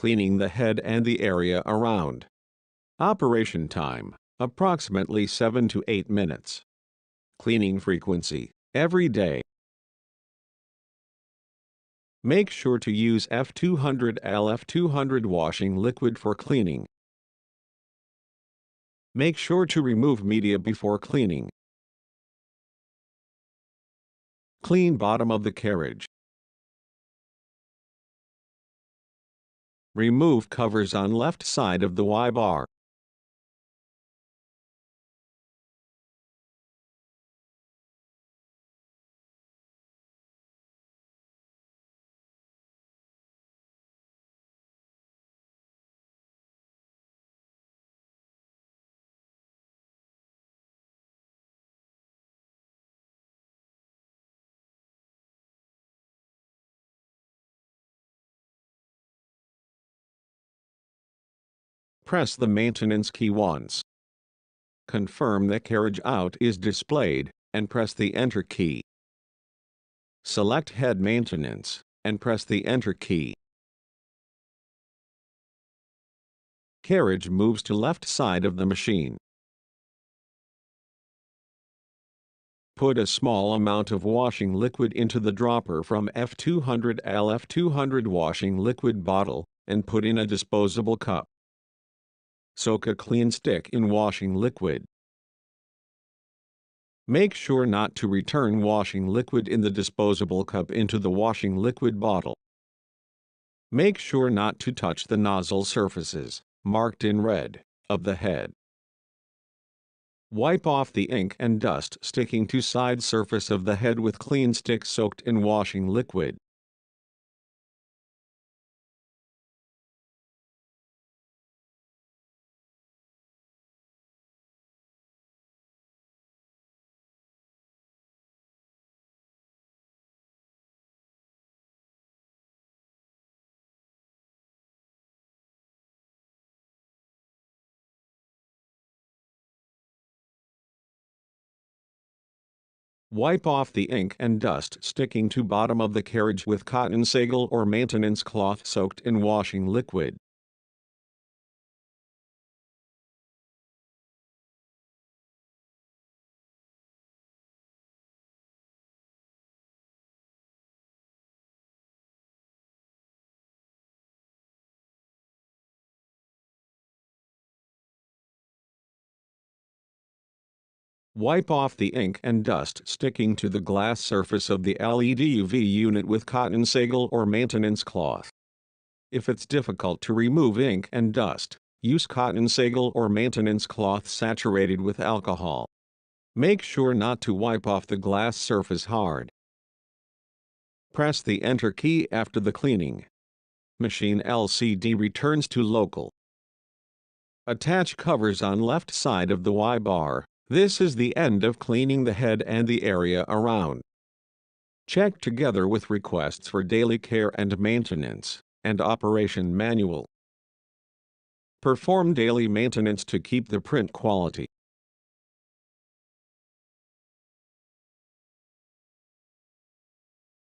cleaning the head and the area around. Operation time, approximately 7 to 8 minutes. Cleaning frequency, every day. Make sure to use F200 LF200 washing liquid for cleaning. Make sure to remove media before cleaning. Clean bottom of the carriage. Remove covers on left side of the Y-bar. Press the maintenance key once. Confirm the carriage out is displayed, and press the Enter key. Select Head Maintenance, and press the Enter key. Carriage moves to left side of the machine. Put a small amount of washing liquid into the dropper from F200 LF200 washing liquid bottle, and put in a disposable cup. Soak a clean stick in washing liquid. Make sure not to return washing liquid in the disposable cup into the washing liquid bottle. Make sure not to touch the nozzle surfaces, marked in red, of the head. Wipe off the ink and dust sticking to side surface of the head with clean stick soaked in washing liquid. Wipe off the ink and dust sticking to bottom of the carriage with cotton sable or maintenance cloth soaked in washing liquid. Wipe off the ink and dust sticking to the glass surface of the LED UV unit with cotton sable or maintenance cloth. If it's difficult to remove ink and dust, use cotton sable or maintenance cloth saturated with alcohol. Make sure not to wipe off the glass surface hard. Press the Enter key after the cleaning. Machine LCD returns to local. Attach covers on left side of the Y-bar. This is the end of cleaning the head and the area around. Check together with requests for daily care and maintenance, and operation manual. Perform daily maintenance to keep the print quality.